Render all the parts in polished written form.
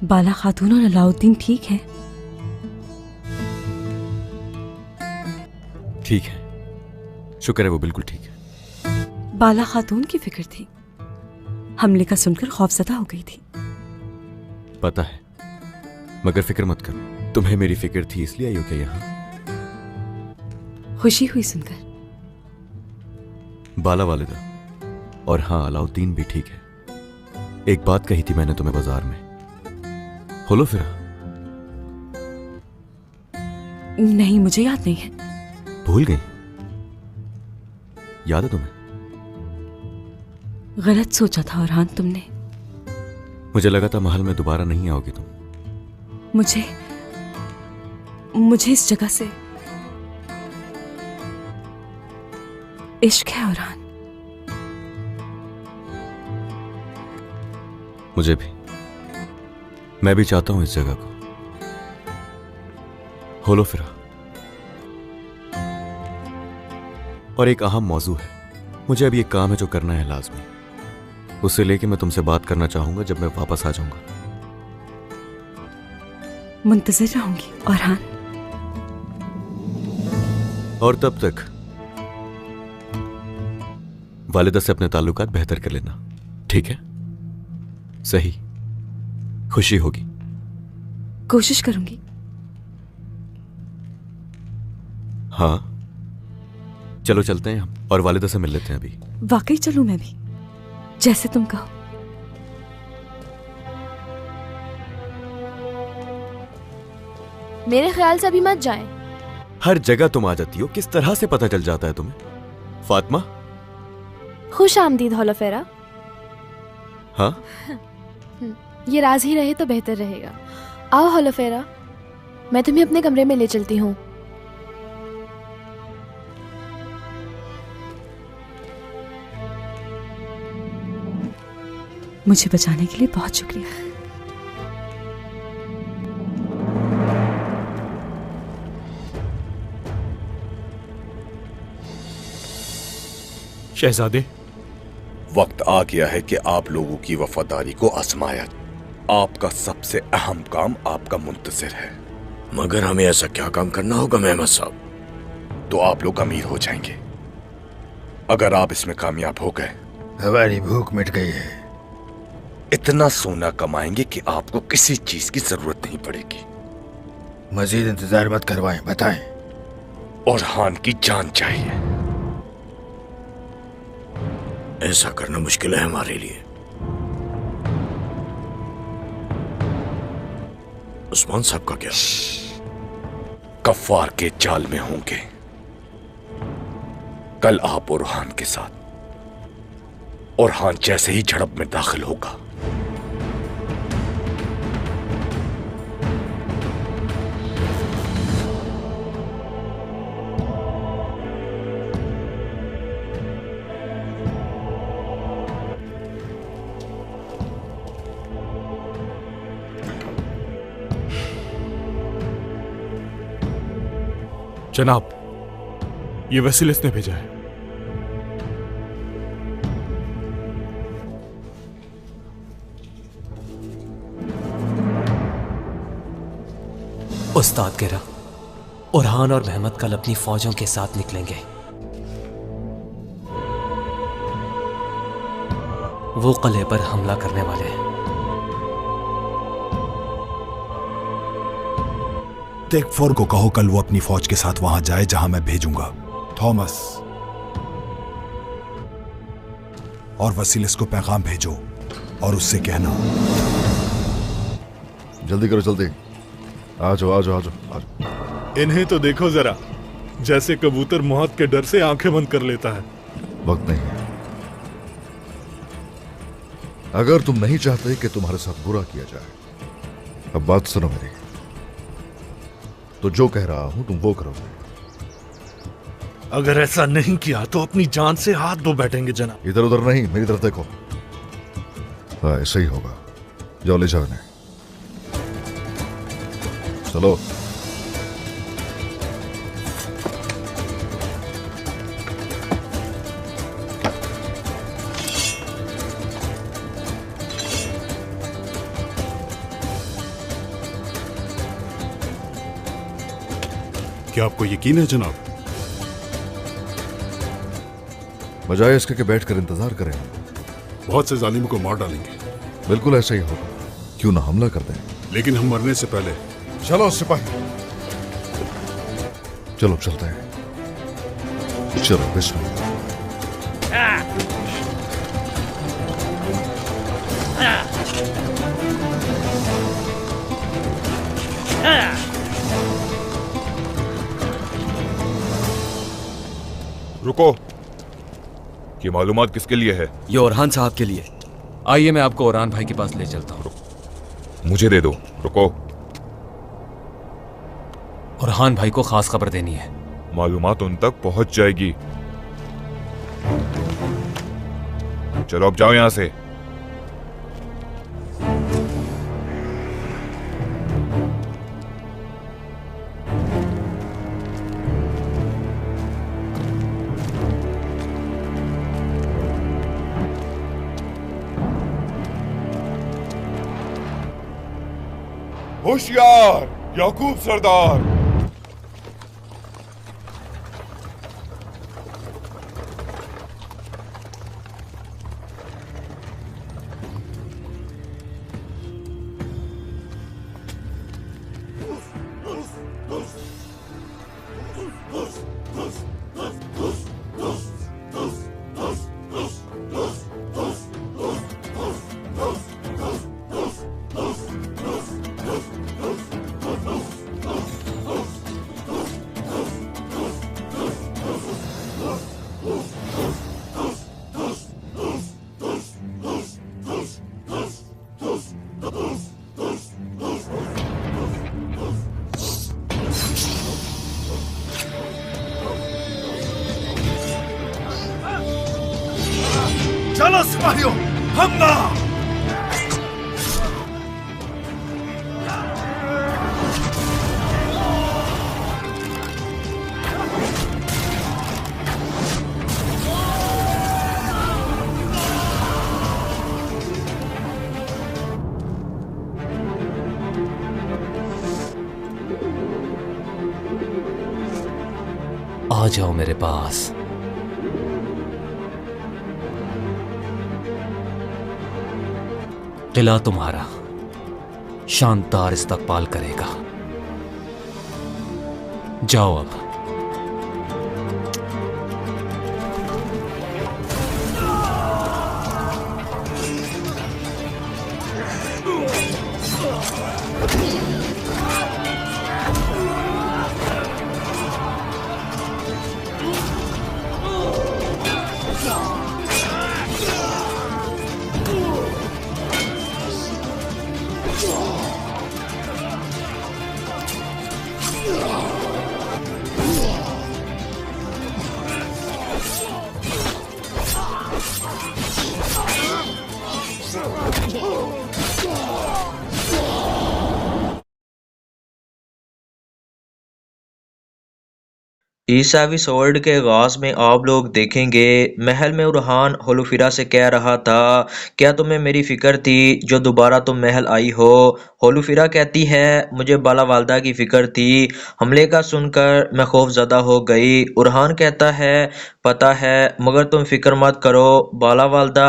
बाला खातून और अलाउद्दीन ठीक है? ठीक है, शुक्र है वो बिल्कुल ठीक है। बाला खातून की फिक्र थी, हमले का सुनकर खौफजदा हो गई थी। पता है, मगर फिक्र मत करो, तुम्हें मेरी फिक्र थी इसलिए आई हो क्या यहाँ? खुशी हुई सुनकर। बाला वालिदा और हाँ, अलाउद्दीन भी ठीक है। एक बात कही थी मैंने तुम्हें बाजार में, होलो फिर? नहीं, मुझे याद नहीं है। भूल गई? याद है तुम्हें? गलत सोचा था औरहान तुमने। मुझे लगा था महल में दोबारा नहीं आओगी तुम। मुझे इस जगह से इश्क है औरहान। मुझे भी। मैं भी चाहता हूं इस जगह को। होलो फिरा। और एक अहम मौजू है, मुझे अभी एक काम है जो करना है लाजमी। उससे लेके मैं तुमसे बात करना चाहूंगा जब मैं वापस आ जाऊंगा। मुंतजिर रहूंगी औरहान। और तब तक वालिदा से अपने ताल्लुकात बेहतर कर लेना, ठीक है? सही, खुशी होगी। कोशिश करूंगी। हाँ, चलो चलते हैं हम और वालिदा से मिल लेते हैं अभी। वाकई चलूं मैं भी? जैसे तुम कहो। मेरे ख्याल से अभी मत जाएं। हर जगह तुम आ जाती हो, किस तरह से पता चल जाता है तुम्हें? फातिमा, खुश आमदीद होलोफेरा। हाँ? ये राज ही रहे तो बेहतर रहेगा। आओ होलोफेरा, मैं तुम्हें अपने कमरे में ले चलती हूँ। मुझे बचाने के लिए बहुत शुक्रिया। शहजादे, वक्त आ गया है कि आप लोगों की वफादारी को आजमाया। आपका सबसे अहम काम आपका मुंतजिर है। मगर हमें ऐसा क्या काम करना होगा मेहमद साहब? तो आप लोग अमीर हो जाएंगे अगर आप इसमें कामयाब हो गए। हमारी भूख मिट गई है। इतना सोना कमाएंगे कि आपको किसी चीज की जरूरत नहीं पड़ेगी। मजीद इंतजार मत करवाएं, बताएं। और हान की जान चाहिए। ऐसा करना मुश्किल है हमारे लिए। उस्मान साहब का क्या? कफ्फार के जाल में होंगे। कल आप ओरहान के साथ। ओरहान जैसे ही झड़प में दाखिल होगा, जनाब, ये वसीलिस ने भेजा है। उस्ताद गिरा, ओरहान और महमद कल अपनी फौजों के साथ निकलेंगे। वो किले पर हमला करने वाले हैं। टेकफोर को कहो कल वो अपनी फौज के साथ वहां जाए जहां मैं भेजूंगा। थॉमस और वसीलिस को पैगाम भेजो और उससे कहना। जल्दी करो, जल्दी। आ जाओ, आ जाओ, आ जाओ। इन्हें तो देखो जरा, जैसे कबूतर मौत के डर से आंखें बंद कर लेता है। वक्त नहीं है। अगर तुम नहीं चाहते कि तुम्हारे साथ बुरा किया जाए, अब बात सुनो मेरी। तो जो कह रहा हूं तुम वो करोगे। अगर ऐसा नहीं किया तो अपनी जान से हाथ धो बैठेंगे जनाब। इधर उधर नहीं, मेरी तरफ देखो। हाँ, ऐसा ही होगा। जाओ, ले जाओ इन्हें। चलो। क्या आपको यकीन है जनाब? बजाय इसके कि बैठकर इंतजार करें, बहुत से जालिमों को मार डालेंगे। बिल्कुल ऐसा ही होगा। क्यों ना हमला कर दें? लेकिन हम मरने से पहले चलो सिपाही, चलो चलते हैं। चलो बिस्मिल्लाह। रुको, ये मालूमात किसके लिए है? ये ओरहान साहब के लिए। आइए मैं आपको ओरहान भाई के पास ले चलता हूँ। मुझे दे दो। रुको, ओरहान भाई को खास खबर देनी है। मालूमात उन तक पहुंच जाएगी। चलो अब जाओ यहां से। होशियार याकूब सरदार। चलो सिपाहियों, हमला! आ जाओ मेरे पास। किला तुम्हारा शानदार इस्तकबाल करेगा। जाओ अब। ईसावी सोल्ड के आगाज़ में आप लोग देखेंगे महल में उरहान होलोफिरा से कह रहा था, क्या तुम्हें मेरी फ़िक्र थी जो दोबारा तुम महल आई हो? होलोफिरा कहती है, मुझे बाला वालदा की फ़िक्र थी, हमले का सुनकर मैं खौफज़दा हो गई। उरहान कहता है, पता है, मगर तुम फ़िक्र मत करो, बाला वालदा,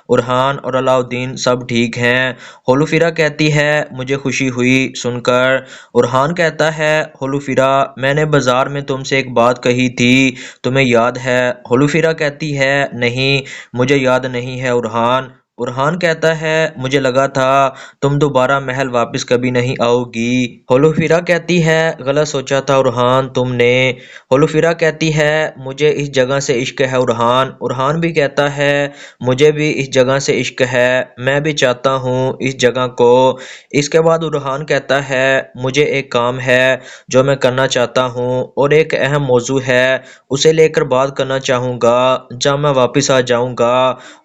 उरहान और अलाउद्दीन सब ठीक हैं। होलोफिरा कहती है, मुझे खुशी हुई सुनकर। उरहान कहता है, होलोफिरा, मैंने बाज़ार में तुमसे एक बात कही थी, तुम्हें याद है? होलोफिरा कहती है, नहीं, मुझे याद नहीं है उरहान। उरहान कहता है, मुझे लगा था तुम दोबारा महल वापस कभी नहीं आओगी। होलोफिरा कहती है, गलत सोचा था उरहान तुमने। होलोफिरा कहती है, मुझे इस जगह से इश्क है उरहान। उरहान भी कहता है, मुझे भी इस जगह से इश्क है, मैं भी चाहता हूँ इस जगह को। इसके बाद उरहान कहता है, मुझे एक काम है जो मैं करना चाहता हूँ और एक अहम मौजू है, उसे लेकर बात करना चाहूँगा जब मैं वापस आ जाऊँगा।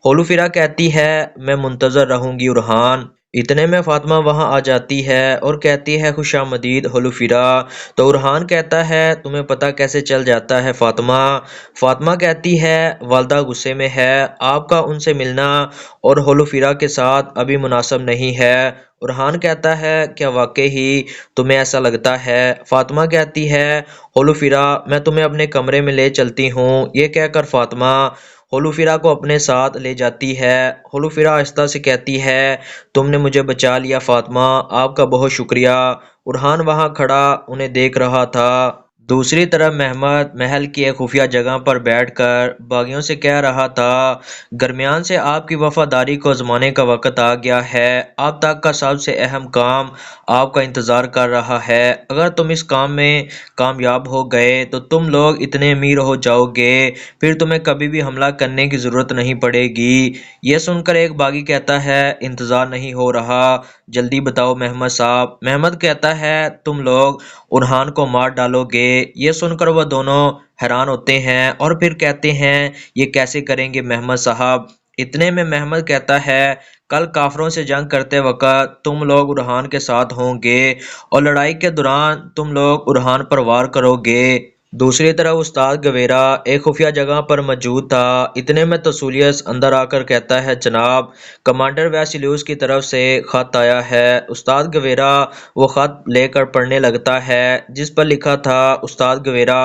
होलोफिरा कहती है, मैं मुंतज़र रहूँगी उरहान। इतने में फातिमा वहां आ जाती है और कहती है खुशामदीद होलुफिरा। तो उरहान कहता है तुम्हें पता कैसे चल जाता है फातिमा। फातिमा कहती है वालदा गुस्से में है, आपका उनसे मिलना और होलुफिरा के साथ अभी मुनासिब नहीं है। उरहान कहता है क्या वाकई ही तुम्हें ऐसा लगता है। फातिमा कहती है होलुफिरा मैं तुम्हें अपने कमरे में ले चलती हूँ। ये कहकर फातिमा होलुफिरा को अपने साथ ले जाती है। होलुफिरा आहिस्ता से कहती है तुमने मुझे बचा लिया फातिमा, आपका बहुत शुक्रिया। उरहान वहां खड़ा उन्हें देख रहा था। दूसरी तरफ महमद महल की एक खुफिया जगह पर बैठकर बागियों से कह रहा था दरमियान से आपकी वफादारी को आजमाने का वक्त आ गया है। अब तक का सबसे अहम काम आपका इंतज़ार कर रहा है। अगर तुम इस काम में कामयाब हो गए तो तुम लोग इतने अमीर हो जाओगे, फिर तुम्हें कभी भी हमला करने की ज़रूरत नहीं पड़ेगी। यह सुनकर एक बागी कहता है इंतज़ार नहीं हो रहा, जल्दी बताओ महमद साहब। महमद कहता है तुम लोग उरहान को मार डालोगे। ये सुनकर वह दोनों हैरान होते हैं और फिर कहते हैं ये कैसे करेंगे महमद साहब। इतने में महमद कहता है कल काफरों से जंग करते वक्त तुम लोग उरहान के साथ होंगे और लड़ाई के दौरान तुम लोग उरहान पर वार करोगे। दूसरी तरफ उस्ताद गवेरा एक खुफिया जगह पर मौजूद था। इतने में तसूलियस अंदर आकर कहता है जनाब कमांडर वैसिलियस की तरफ से खत आया है। उस्ताद गवेरा वो खत लेकर पढ़ने लगता है जिस पर लिखा था उस्ताद गवेरा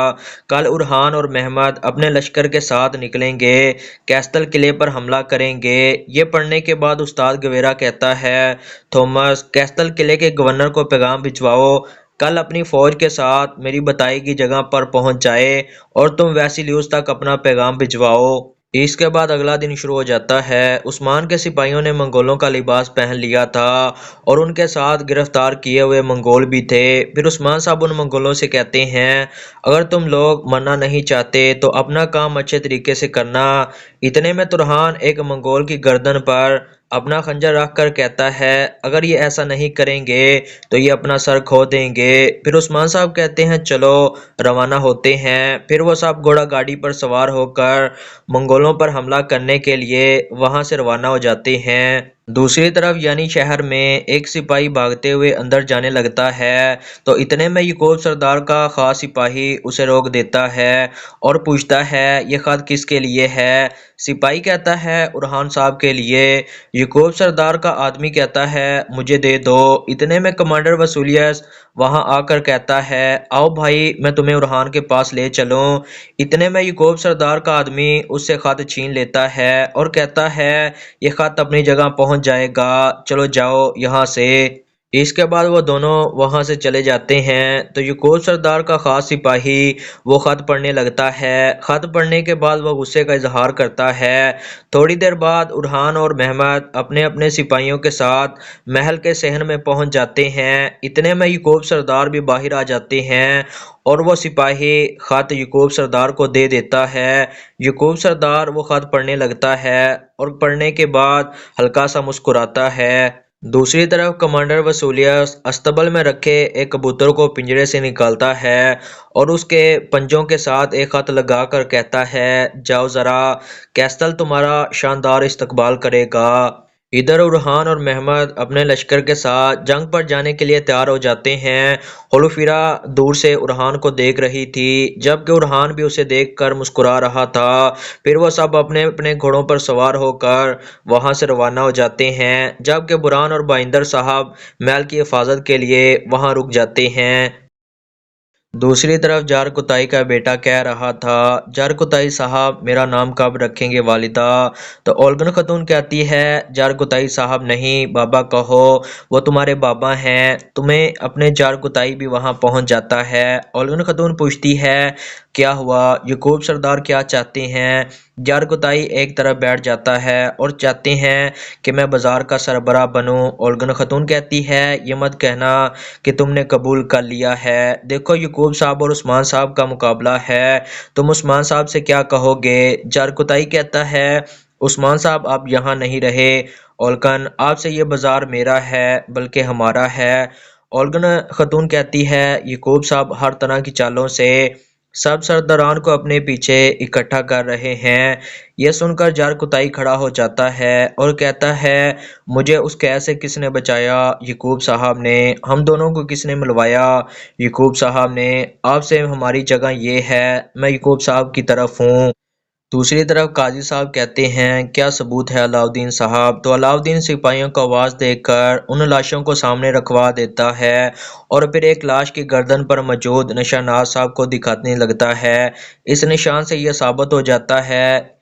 कल उरहान और महमद अपने लश्कर के साथ निकलेंगे, कैस्टल किले पर हमला करेंगे। ये पढ़ने के बाद उस्ताद गवेरा कहता है थॉमस कैस्टल किले के गवर्नर को पैगाम भिजवाओ कल अपनी फौज के साथ मेरी बताई गई जगह पर पहुंच जाए और तुम वैसिलियस तक अपना पैगाम भिजवाओ। इसके बाद अगला दिन शुरू हो जाता है। उस्मान के सिपाहियों ने मंगोलों का लिबास पहन लिया था और उनके साथ गिरफ्तार किए हुए मंगोल भी थे। फिर उस्मान साहब उन मंगोलों से कहते हैं अगर तुम लोग मरना नहीं चाहते तो अपना काम अच्छे तरीके से करना। इतने में तुरहान एक मंगोल की गर्दन पर अपना खंजर रख कर कहता है अगर ये ऐसा नहीं करेंगे तो ये अपना सर खो देंगे। फिर उस्मान साहब कहते हैं चलो रवाना होते हैं। फिर वो सब घोड़ा गाड़ी पर सवार होकर मंगोलों पर हमला करने के लिए वहां से रवाना हो जाते हैं। दूसरी तरफ यानी शहर में एक सिपाही भागते हुए अंदर जाने लगता है तो इतने में याकूब सरदार का खास सिपाही उसे रोक देता है और पूछता है ये खत किसके लिए है। सिपाही कहता है उरहान साहब के लिए। याकूब सरदार का आदमी कहता है मुझे दे दो। इतने में कमांडर वसूलियस वहां आकर कहता है आओ भाई मैं तुम्हें उरहान के पास ले चलूं। इतने में याकूब सरदार का आदमी उससे खत छीन लेता है और कहता है ये खत अपनी जगह पहुंच जाएगा, चलो जाओ यहाँ से। इसके बाद वो दोनों वहां से चले जाते हैं तो याकूब सरदार का खास सिपाही वो खत पढ़ने लगता है। खत पढ़ने के बाद वो गुस्से का इजहार करता है। थोड़ी देर बाद उरहान और महमद अपने अपने सिपाहियों के साथ महल के सहन में पहुंच जाते हैं। इतने में याकूब सरदार भी बाहर आ जाते हैं और वो सिपाही खत याकूब सरदार को दे देता है। याकूब सरदार वो खत पढ़ने लगता है और पढ़ने के बाद हल्का सा मुस्कुराता है। दूसरी तरफ कमांडर वसूलियस अस्तबल में रखे एक कबूतर को पिंजरे से निकालता है और उसके पंजों के साथ एक खत लगाकर कहता है जाओ जरा कैस्टल तुम्हारा शानदार इस्तकबाल करेगा। इधर उरहान और महमद अपने लश्कर के साथ जंग पर जाने के लिए तैयार हो जाते हैं। होलुफिरा दूर से उरहान को देख रही थी जबकि उरहान भी उसे देखकर मुस्कुरा रहा था। फिर वो सब अपने अपने घोड़ों पर सवार होकर वहां से रवाना हो जाते हैं जबकि बुरहान और बाइंदर साहब महल की हिफाजत के लिए वहां रुक जाते हैं। दूसरी तरफ जार कुताई का बेटा कह रहा था जार कुताई साहब मेरा नाम कब रखेंगे वालिदा। तो ओल्गन खतून कहती है जार कुताई साहब नहीं बाबा कहो, वो तुम्हारे बाबा हैं। तुम्हें अपने जार कुताई भी वहां पहुंच जाता है। ओल्गन खतून पूछती है क्या हुआ, याकूब सरदार क्या चाहते हैं। जार कुताई एक तरफ बैठ जाता है और चाहते हैं कि मैं बाजार का सरबराह बनूं। ओल्गन खतून कहती है ये मत कहना कि तुमने कबूल कर लिया है। देखो याकूब साहब और उस्मान साहब का मुकाबला है, तुम उस्मान साहब से क्या कहोगे। जार कुताई कहता है उस्मान साहब आप यहाँ नहीं रहे। ओल्गन आपसे ये बाजार मेरा है बल्कि हमारा है। ओल्गन खतून कहती है याकूब साहब हर तरह की चालों से सब सरदारान को अपने पीछे इकट्ठा कर रहे हैं। यह सुनकर जार कुताई खड़ा हो जाता है और कहता है, मुझे उस कैद से किसने बचाया? याकूब साहब ने। हम दोनों को किसने मिलवाया? याकूब साहब ने। आपसे हमारी जगह ये है, मैं याकूब साहब की तरफ हूँ। दूसरी तरफ काजी साहब कहते हैं, क्या सबूत है अलाउद्दीन साहब? तो अलाउद्दीन सिपाहियों को आवाज़ देकर उन लाशों को सामने रखवा देता है और फिर एक लाश की गर्दन पर मौजूद निशानात साहब को दिखाने लगता है। इस निशान से यह साबित हो जाता है।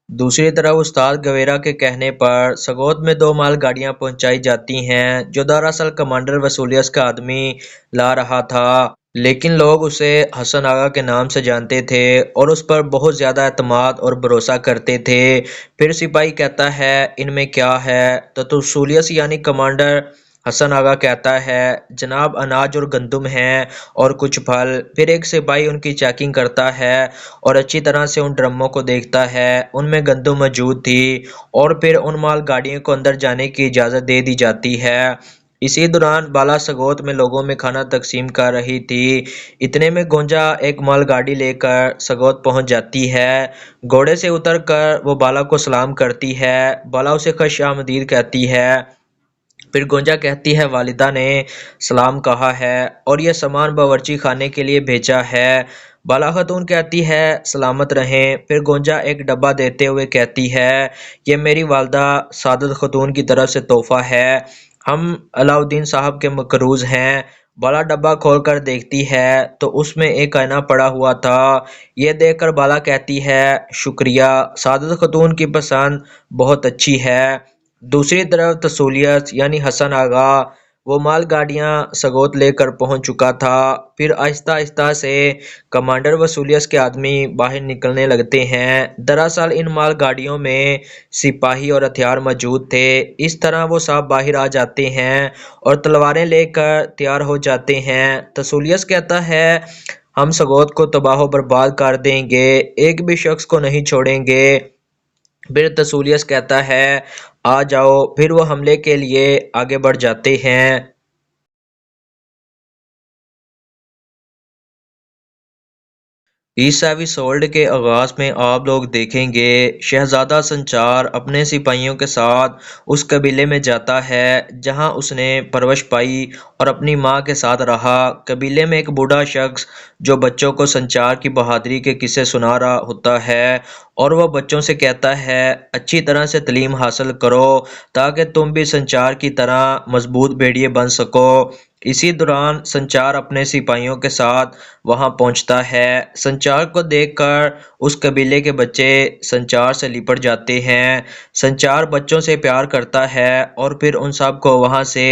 दूसरी तरफ उस्ताद गवेरा के कहने पर सगोत में 2 मालगाड़ियां पहुंचाई जाती हैं, जो दरअसल कमांडर वसूलियस का आदमी ला रहा था, लेकिन लोग उसे हसन आगा के नाम से जानते थे और उस पर बहुत ज़्यादा एतमाद और भरोसा करते थे। फिर सिपाही कहता है, इनमें क्या है? तो वसूलियस यानी कमांडर हसन आगा कहता है, जनाब अनाज और गंदम है और कुछ फल। फिर एक सिपाही उनकी चेकिंग करता है और अच्छी तरह से उन ड्रमों को देखता है, उनमें गंदम मौजूद थी और फिर उन माल गाड़ियों को अंदर जाने की इजाज़त दे दी जाती है। इसी दौरान बाला सगोत में लोगों में खाना तकसीम कर रही थी। इतने में गोंजा एक मालगाड़ी लेकर सगोत पहुंच जाती है। घोड़े से उतरकर वो बाला को सलाम करती है। बाला उसे खुश आमदीद कहती है। फिर गोंजा कहती है, वालिदा ने सलाम कहा है और यह सामान बावर्ची खाने के लिए भेजा है। बाला खातून कहती है, सलामत रहें। फिर गोंजा एक डब्बा देते हुए कहती है, यह मेरी वालदा सादत खातून की तरफ से तोहफा है, हम अलाउद्दीन साहब के मकरूज हैं। बाला डब्बा खोलकर देखती है तो उसमें एक आईना पड़ा हुआ था। यह देखकर बाला कहती है, शुक्रिया, सादत खातून की पसंद बहुत अच्छी है। दूसरी तरफ तसूलियत यानी हसन आगा वो मालगाड़ियां सगोत लेकर पहुंच चुका था। फिर आहिस्ता आहिस्ता से कमांडर वसूलियत के आदमी बाहर निकलने लगते हैं। दरअसल इन मालगाड़ियों में सिपाही और हथियार मौजूद थे। इस तरह वो सब बाहर आ जाते हैं और तलवारें लेकर तैयार हो जाते हैं। तसूलियत कहता है, हम सगोत को तबाह बर्बाद कर देंगे, एक भी शख्स को नहीं छोड़ेंगे। फिर तसूलियत कहता है, आ जाओ। फिर वो हमले के लिए आगे बढ़ जाते हैं। इस एपिसोड के आगाज में आप लोग देखेंगे शहजादा संचार अपने सिपाहियों के साथ उस कबीले में जाता है जहां उसने परवरिश पाई और अपनी मां के साथ रहा। कबीले में एक बूढ़ा शख्स जो बच्चों को संचार की बहादुरी के किस्से सुना रहा होता है और वह बच्चों से कहता है, अच्छी तरह से तालीम हासिल करो ताकि तुम भी संचार की तरह मजबूत भेड़िए बन सको। इसी दौरान संचार अपने सिपाहियों के साथ वहां पहुंचता है। संचार को देखकर उस कबीले के बच्चे संचार से लिपट जाते हैं। संचार बच्चों से प्यार करता है और फिर उन सब को वहां से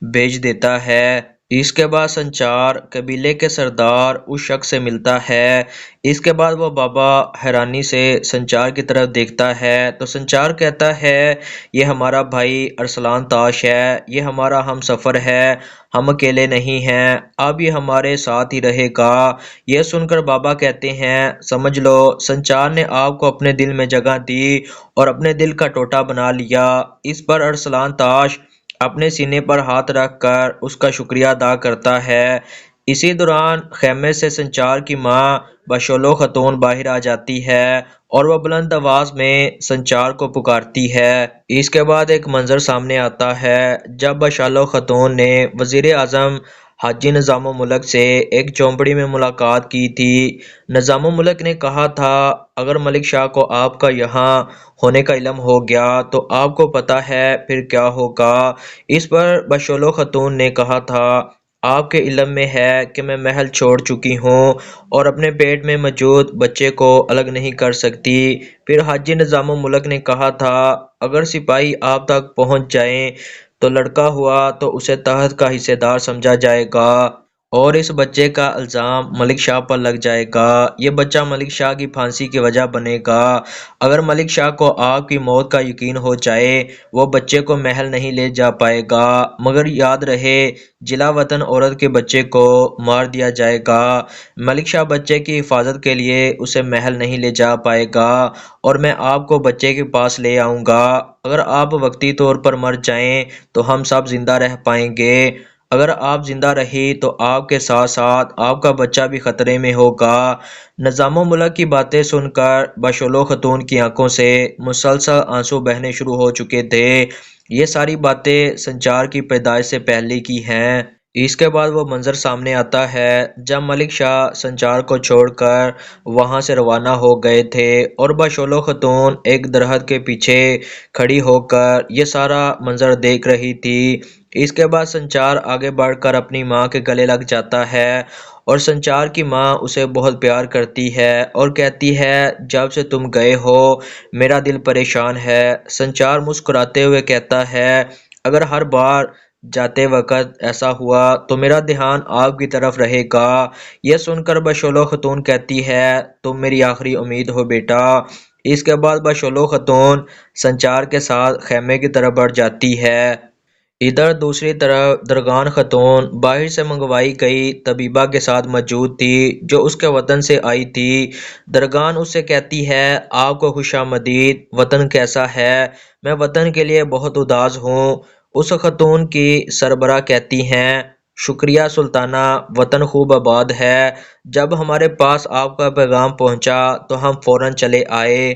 भेज देता है। इसके बाद संचार कबीले के सरदार उस शख्स से मिलता है। इसके बाद वो बाबा हैरानी से संचार की तरफ देखता है तो संचार कहता है, ये हमारा भाई अरसलान ताश है, ये हमारा हम सफ़र है, हम अकेले नहीं हैं, अब ये हमारे साथ ही रहेगा। यह सुनकर बाबा कहते हैं, समझ लो संचार ने आपको अपने दिल में जगह दी और अपने दिल का टोटा बना लिया। इस पर अरसलान ताश अपने सीने पर हाथ रखकर उसका शुक्रिया अदा करता है। इसी दौरान खेमे से संचार की मां बशोलो खतून बाहर आ जाती है और वह बुलंद आवाज में संचार को पुकारती है। इसके बाद एक मंजर सामने आता है जब बशोलो खतून ने वजीर आजम हाजी निज़ामुल मुल्क से एक चौंपड़ी में मुलाकात की थी। निज़ामुल मुल्क ने कहा था, अगर मलिक शाह को आपका यहाँ होने का इल्म हो गया तो आपको पता है फिर क्या होगा। इस पर बशोलो खतून ने कहा था, आपके इल्म में है कि मैं महल छोड़ चुकी हूँ और अपने पेट में मौजूद बच्चे को अलग नहीं कर सकती। फिर हाजी निज़ामुल मुल्क ने कहा था, अगर सिपाही आप तक पहुँच जाएं तो लड़का हुआ तो उसे तहत का हिस्सेदार समझा जाएगा और इस बच्चे का इल्ज़ाम मलिक शाह पर लग जाएगा। ये बच्चा मलिक शाह की फांसी की वजह बनेगा। अगर मलिक शाह को आपकी मौत का यकीन हो जाए वो बच्चे को महल नहीं ले जा पाएगा, मगर याद रहे जिला वतन औरत के बच्चे को मार दिया जाएगा। मलिक शाह बच्चे की हिफाजत के लिए उसे महल नहीं ले जा पाएगा और मैं आपको बच्चे के पास ले आऊँगा। अगर आप वक्ती तौर पर मर जाएं तो हम सब जिंदा रह पाएंगे। अगर आप जिंदा रही तो आपके साथ साथ आपका बच्चा भी खतरे में होगा। निज़ामो मुल्क की बातें सुनकर बशोलो खतून की आंखों से मुसलसल आंसू बहने शुरू हो चुके थे। ये सारी बातें संचार की पैदाइश से पहले की हैं। इसके बाद वो मंजर सामने आता है जब मलिक शाह संचार को छोड़कर वहां से रवाना हो गए थे और बशोलो खतून एक दरख्त के पीछे खड़ी होकर ये सारा मंजर देख रही थी। इसके बाद संचार आगे बढ़कर अपनी माँ के गले लग जाता है और संचार की माँ उसे बहुत प्यार करती है और कहती है, जब से तुम गए हो मेरा दिल परेशान है। संचार मुस्कुराते हुए कहता है, अगर हर बार जाते वक्त ऐसा हुआ तो मेरा ध्यान आपकी तरफ रहेगा। यह सुनकर बशोलो खतून कहती है, तुम मेरी आखिरी उम्मीद हो बेटा। इसके बाद बशोलो खतून संचार के साथ खेमे की तरफ बढ़ जाती है। इधर दूसरी तरफ दरगान खतून बाहर से मंगवाई गई तबीबा के साथ मौजूद थी जो उसके वतन से आई थी। दरगान उससे कहती है, आपको खुशामदीद, वतन कैसा है? मैं वतन के लिए बहुत उदास हूँ। उस खतून की सरबरा कहती हैं, शुक्रिया सुल्ताना, वतन खूब आबाद है। जब हमारे पास आपका पैगाम पहुंचा तो हम फौरन चले आए।